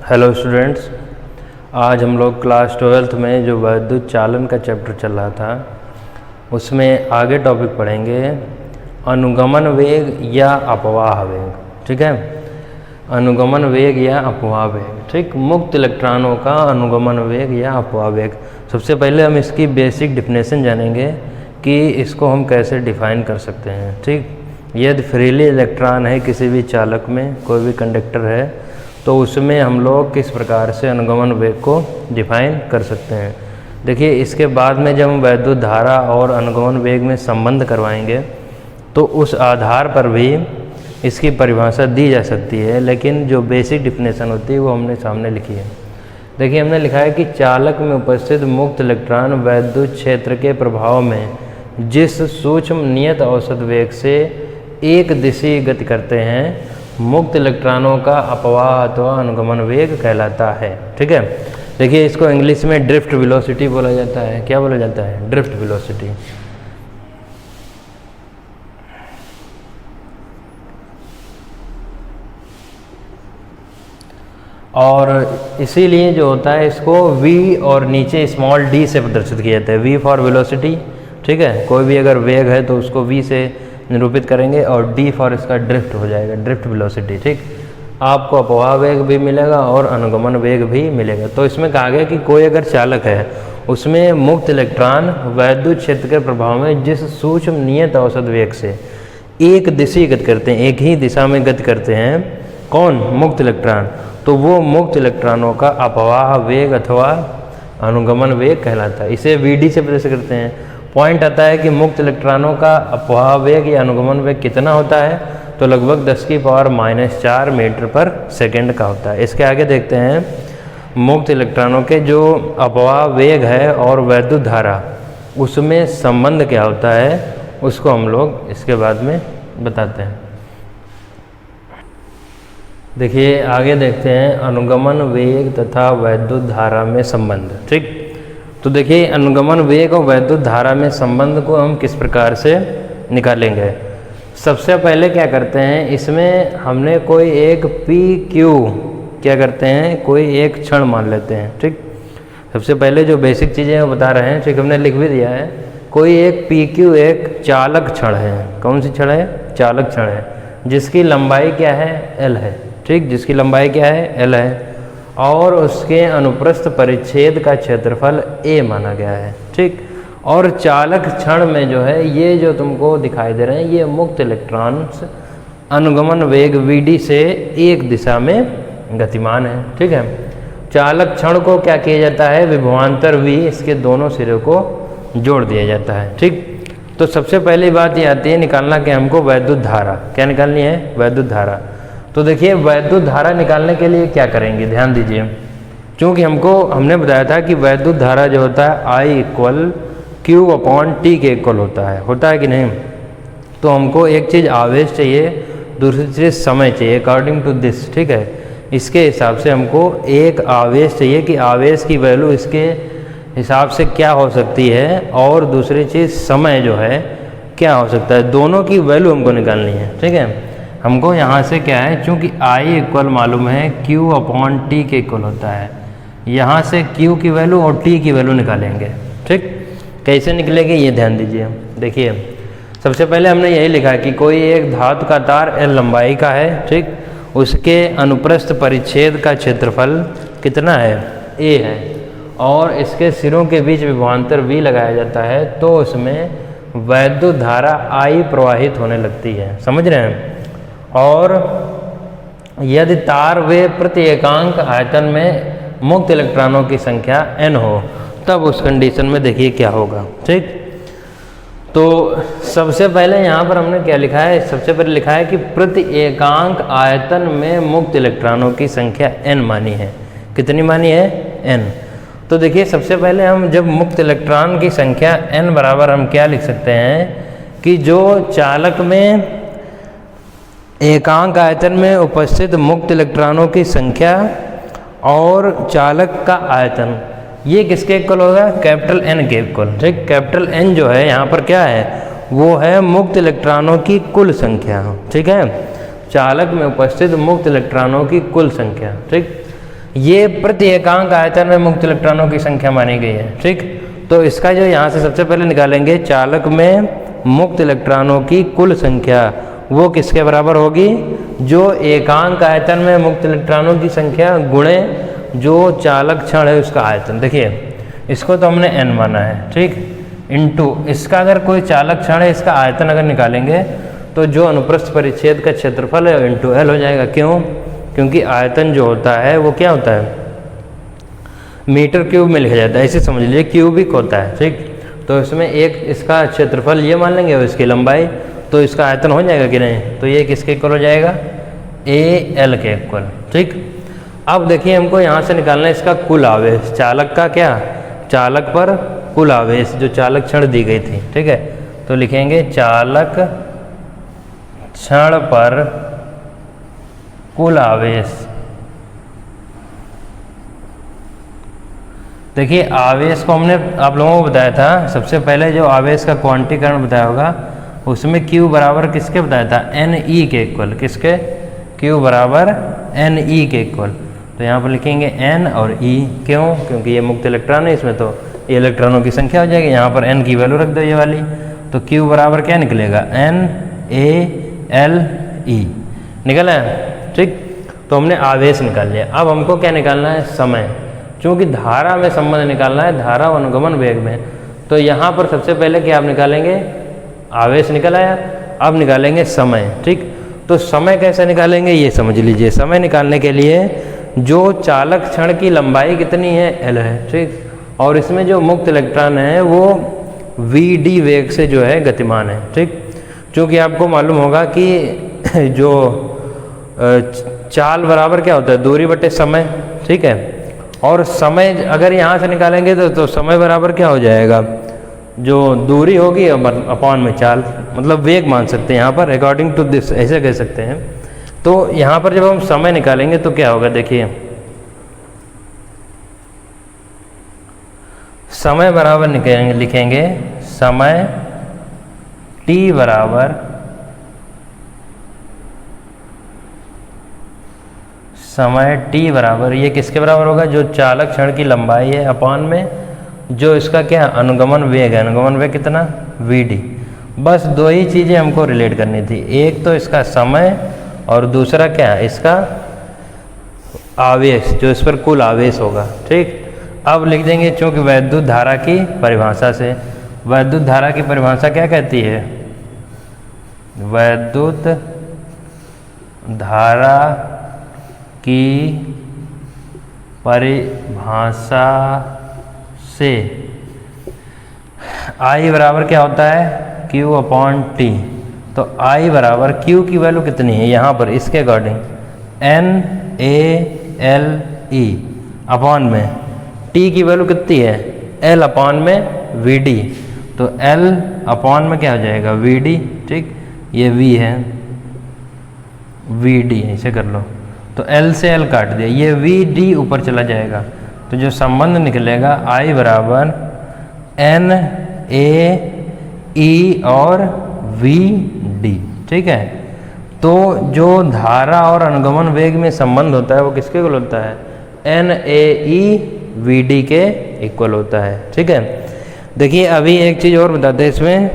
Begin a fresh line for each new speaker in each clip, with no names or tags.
Hello students, आज हम लोग क्लास 12th में जो वैद्युत चालन का चैप्टर चल रहा था उसमें आगे टॉपिक पढ़ेंगे अनुगमन वेग या अपवाह वेग। ठीक है, अनुगमन वेग या अपवाह वेग। ठीक, मुक्त इलेक्ट्रॉनों का अनुगमन वेग या अपवाह वेग। सबसे पहले हम इसकी बेसिक डिफिनेशन जानेंगे कि इसको हम कैसे डिफाइन कर सकते हैं। ठीक, यदि फ्रीली इलेक्ट्रॉन है किसी भी चालक में, कोई भी कंडक्टर है, तो उसमें हम लोग किस प्रकार से अनुगमन वेग को डिफाइन कर सकते हैं। देखिए, इसके बाद में जब हम वैद्युत धारा और अनुगमन वेग में संबंध करवाएंगे तो उस आधार पर भी इसकी परिभाषा दी जा सकती है, लेकिन जो बेसिक डिफिनेशन होती है वो हमने सामने लिखी है। देखिए, हमने लिखा है कि चालक में उपस्थित मुक्त इलेक्ट्रॉन वैद्युत क्षेत्र के प्रभाव में जिस सूक्ष्म नियत औसत वेग से एक दिशीय गति करते हैं, मुक्त इलेक्ट्रॉनों का अपवाह अथवा अनुगमन वेग कहलाता है। ठीक है, देखिए इसको इंग्लिश में ड्रिफ्ट वेलोसिटी बोला जाता है। क्या बोला जाता है? Drift velocity. और इसीलिए जो होता है इसको v और नीचे स्मॉल d से प्रदर्शित किया जाता है। v for velocity. ठीक है, कोई भी अगर वेग है तो उसको v से निरूपित करेंगे और d फॉर इसका ड्रिफ्ट हो जाएगा, ड्रिफ्ट वेलोसिटी। ठीक, आपको अपवाह वेग भी मिलेगा और अनुगमन वेग भी मिलेगा। तो इसमें कहा गया कि कोई अगर चालक है उसमें मुक्त इलेक्ट्रॉन वैद्युत क्षेत्र के प्रभाव में जिस सूक्ष्म नियत औसत वेग से एक दिशीय गति करते हैं, एक ही दिशा में गति करते हैं, कौन? मुक्त इलेक्ट्रॉन, तो वो मुक्त इलेक्ट्रॉनों का अपवाह वेग अथवा अनुगमन वेग कहलाता है। इसे Vd से प्रदर्शित करते हैं। पॉइंट आता है कि मुक्त इलेक्ट्रॉनों का अपवाह वेग या अनुगमन वेग कितना होता है, तो लगभग 10⁻⁴ मीटर पर सेकेंड का होता है। इसके आगे देखते हैं मुक्त इलेक्ट्रॉनों के जो अपवाह वेग है और वैद्युत धारा उसमें संबंध क्या होता है, उसको हम लोग इसके बाद में बताते हैं। देखिए, आगे देखते हैं अनुगमन वेग तथा वैद्युत धारा में संबंध। ठीक, तो देखिए अनुगमन वेग और वैद्युत धारा में संबंध को हम किस प्रकार से निकालेंगे। सबसे पहले क्या करते हैं, इसमें हमने कोई एक PQ क्या करते हैं, कोई एक क्षण मान लेते हैं। ठीक, सबसे पहले जो बेसिक चीज़ें वो बता रहे हैं। ठीक, हमने लिख भी दिया है। कोई एक PQ एक चालक क्षण है। कौन सी क्षण है? चालक क्षण है, जिसकी लंबाई क्या है? L है। ठीक, जिसकी लंबाई क्या है? L है और उसके अनुप्रस्थ परिच्छेद का क्षेत्रफल A माना गया है। ठीक, और चालक क्षण में जो है ये जो तुमको दिखाई दे रहे हैं ये मुक्त इलेक्ट्रॉन्स अनुगमन वेग Vd से एक दिशा में गतिमान है। ठीक है, चालक क्षण को क्या किया जाता है? विभवांतर V इसके दोनों सिरों को जोड़ दिया जाता है। ठीक, तो सबसे पहली बात ये आती है निकालना कि हमको वैद्युत धारा क्या निकालनी है? वैद्युत धारा। तो देखिए, वैद्युत धारा निकालने के लिए क्या करेंगे, ध्यान दीजिए। क्योंकि हमने बताया था कि वैद्युत धारा जो होता है I = Q/T के इक्वल होता है कि नहीं। तो हमको एक चीज़ आवेश चाहिए, दूसरी चीज़ समय चाहिए अकॉर्डिंग टू दिस। ठीक है, इसके हिसाब से हमको एक आवेश चाहिए कि आवेश की वैल्यू इसके हिसाब से क्या हो सकती है, और दूसरी चीज़ समय जो है क्या हो सकता है। दोनों की वैल्यू हमको निकालनी है। ठीक है, हमको यहाँ से क्या है, चूँकि I इक्वल मालूम है Q/T के इक्वल होता है, यहाँ से Q की वैल्यू और T की वैल्यू निकालेंगे। ठीक, कैसे निकलेगी ये ध्यान दीजिए। देखिए, सबसे पहले हमने यही लिखा कि कोई एक धातु का तार L लंबाई का है। ठीक, उसके अनुप्रस्थ परिच्छेद का क्षेत्रफल कितना है? A है, और इसके सिरों के बीच विभवांतर V लगाया जाता है, तो उसमें वैद्युत धारा I प्रवाहित होने लगती है। समझ रहे हैं? और यदि तार वे प्रति एकांक आयतन में मुक्त इलेक्ट्रॉनों की संख्या n हो, तब उस कंडीशन में देखिए क्या होगा। ठीक, तो सबसे पहले यहाँ पर हमने क्या लिखा है? सबसे पहले लिखा है कि प्रति एकांक आयतन में मुक्त इलेक्ट्रॉनों की संख्या n मानी है। कितनी मानी है? n। तो देखिए, सबसे पहले हम जब मुक्त इलेक्ट्रॉन की संख्या n बराबर हम क्या लिख सकते हैं कि जो चालक में एकांक आयतन में उपस्थित मुक्त इलेक्ट्रॉनों की संख्या और चालक का आयतन ये किसके इक्वल होगा? कैपिटल N के इक्वल। ठीक, कैपिटल N जो है यहाँ पर क्या है? वो है मुक्त इलेक्ट्रॉनों की कुल संख्या। ठीक है, चालक में उपस्थित मुक्त इलेक्ट्रॉनों की कुल संख्या। ठीक, ये प्रति एकांक आयतन में मुक्त इलेक्ट्रॉनों की संख्या मानी गई है। ठीक, तो इसका जो यहाँ से सबसे पहले निकालेंगे चालक में मुक्त इलेक्ट्रॉनों की कुल संख्या, वो किसके बराबर होगी, जो एकांक आयतन में मुक्त इलेक्ट्रॉनों की संख्या गुणे जो चालक क्षण है उसका आयतन। देखिए इसको तो हमने n माना है, ठीक, इनटू इसका अगर कोई चालक क्षण है इसका आयतन अगर निकालेंगे तो जो अनुप्रस्थ परिच्छेद का क्षेत्रफल है इनटू l हो जाएगा। क्यों, क्योंकि आयतन जो होता है वो क्या होता है, मीटर क्यूब में लिखा जाता है, ऐसे समझ लीजिए क्यूबिक होता है। ठीक, तो इसमें एक इसका क्षेत्रफल ये मान लेंगे और इसकी लंबाई, तो इसका आयतन हो जाएगा कि नहीं, तो ये किसके इक्वल हो जाएगा, AL के इक्वल। ठीक, अब देखिए हमको यहाँ से निकालना है इसका कुल आवेश, चालक का क्या, चालक पर कुल आवेश जो चालक क्षण दी गई थी। ठीक है, तो लिखेंगे चालक क्षण पर कुल आवेश। देखिए आवेश को हमने आप लोगों को बताया था, सबसे पहले जो आवेश का क्वांटीकरण बताया होगा उसमें Q बराबर किसके बताया था, NE के इक्वल, किसके, Q बराबर NE के इक्वल। तो यहाँ पर लिखेंगे N और E, क्यों, क्योंकि ये मुक्त इलेक्ट्रॉन है इसमें, तो ये इलेक्ट्रॉनों की संख्या हो जाएगी। यहाँ पर N की वैल्यू रख दो ये वाली, तो Q बराबर क्या निकलेगा, NaLe निकल आया। ठीक, तो हमने आवेश निकाल लिया। अब हमको क्या निकालना है, समय, क्योंकि धारा में संबंध निकालना है, धारा और अनुगमन वेग में। तो यहाँ पर सबसे पहले क्या आप निकालेंगे, आवेश निकल आया, अब निकालेंगे समय। ठीक, तो समय कैसे निकालेंगे ये समझ लीजिए। समय निकालने के लिए जो चालक क्षण की लंबाई कितनी है, L है। ठीक, और इसमें जो मुक्त इलेक्ट्रॉन है वो Vd वेग से जो है गतिमान है। ठीक, क्योंकि आपको मालूम होगा कि जो चाल बराबर क्या होता है, दूरी बटे समय। ठीक है, और समय अगर यहाँ से निकालेंगे तो समय बराबर क्या हो जाएगा, जो दूरी होगी अपॉन में चाल, मतलब वेग मान सकते हैं यहाँ पर, अकॉर्डिंग टू दिस ऐसे कह सकते हैं। तो यहाँ पर जब हम समय निकालेंगे तो क्या होगा, देखिए समय बराबर लिखेंगे समय t बराबर ये किसके बराबर होगा, जो चालक क्षण की लंबाई है अपॉन में जो इसका क्या अनुगमन वेग है, अनुगमन वेग कितना, Vd। बस दो ही चीज़ें हमको रिलेट करनी थी, एक तो इसका समय और दूसरा क्या, इसका आवेश, जो इस पर कुल आवेश होगा। ठीक, अब लिख देंगे चूँकि वैद्युत धारा की परिभाषा से, वैद्युत धारा की परिभाषा क्या कहती है, वैद्युत धारा की परिभाषा से I बराबर क्या होता है, Q अपॉन T। तो I बराबर Q की वैल्यू कितनी है यहाँ पर इसके अकॉर्डिंग NaLe अपॉन में T की वैल्यू कितनी है, L अपॉन में Vd। तो L अपॉन में क्या हो जाएगा, Vd। ठीक, ये V है, Vd ऐसे कर लो, तो L से L काट दिया, ये Vd ऊपर चला जाएगा, तो जो संबंध निकलेगा I बराबर NaE और Vd। ठीक है, तो जो धारा और अनुगमन वेग में संबंध होता है वो किसके इक्वल होता है, NaE Vd के इक्वल होता है। ठीक है, देखिए अभी एक चीज़ और बताते हैं इसमें,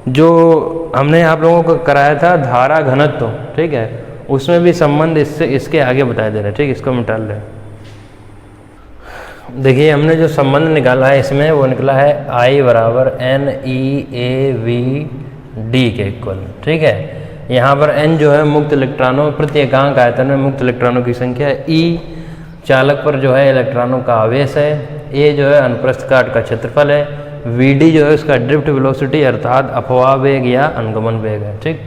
जो हमने आप लोगों को कराया था धारा घनत्व। ठीक है, उसमें भी संबंध इसके आगे बताया दे रहा है। ठीक, इसको मिटा लें। देखिए हमने जो संबंध निकाला है इसमें वो निकला है I बराबर NeAVd के इक्वल। ठीक है, यहाँ पर N जो है मुक्त इलेक्ट्रॉनों प्रति एकांक आयतन में मुक्त इलेक्ट्रॉनों की संख्या है, E चालक पर जो है इलेक्ट्रॉनों का आवेश है, A जो है अनुप्रस्थ काट का क्षेत्रफल है, Vd जो है उसका ड्रिफ्ट वेलोसिटी अर्थात अपवाह वेग या अनुगमन वेग है। ठीक,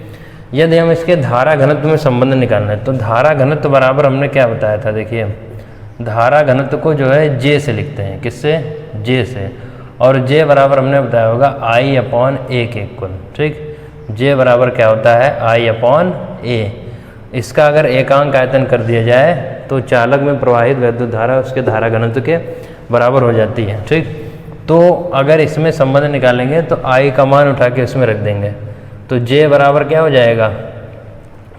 यदि हम इसके धारा घनत्व में संबंध निकालना है तो धारा घनत्व बराबर हमने क्या बताया था, देखिए धारा घनत्व को जो है J से लिखते हैं, किससे, J से, और J बराबर हमने बताया होगा I अपॉन A के इक्वल। ठीक, J बराबर क्या होता है, I अपॉन A। इसका अगर एकांक आयतन कर दिया जाए तो चालक में प्रवाहित वैद्युत धारा उसके धारा घनत्व के बराबर हो जाती है। ठीक, तो अगर इसमें संबंध निकालेंगे तो I का मान उठा के इसमें रख देंगे, तो J बराबर क्या हो जाएगा,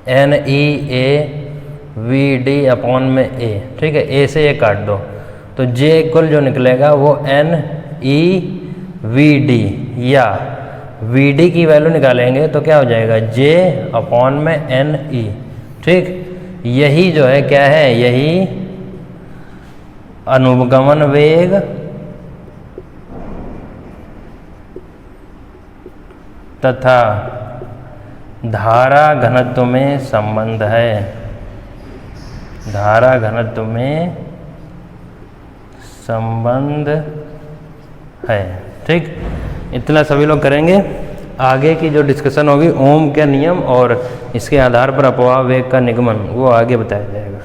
NeAVd वी डी अपॉन में ए, ठीक है, ए से ए काट दो तो जे इक्वल जो निकलेगा वो एन ई वी डी, या वी डी की वैल्यू निकालेंगे तो क्या हो जाएगा जे अपॉन में एन ई, ठीक। यही जो है क्या है, यही अनुगमन वेग तथा धारा घनत्व में संबंध है, धारा घनत्व में संबंध है, ठीक। इतना सभी लोग करेंगे। आगे की जो डिस्कशन होगी ओम के नियम और इसके आधार पर अपवाह वेग का निगमन, वो आगे बताया जाएगा।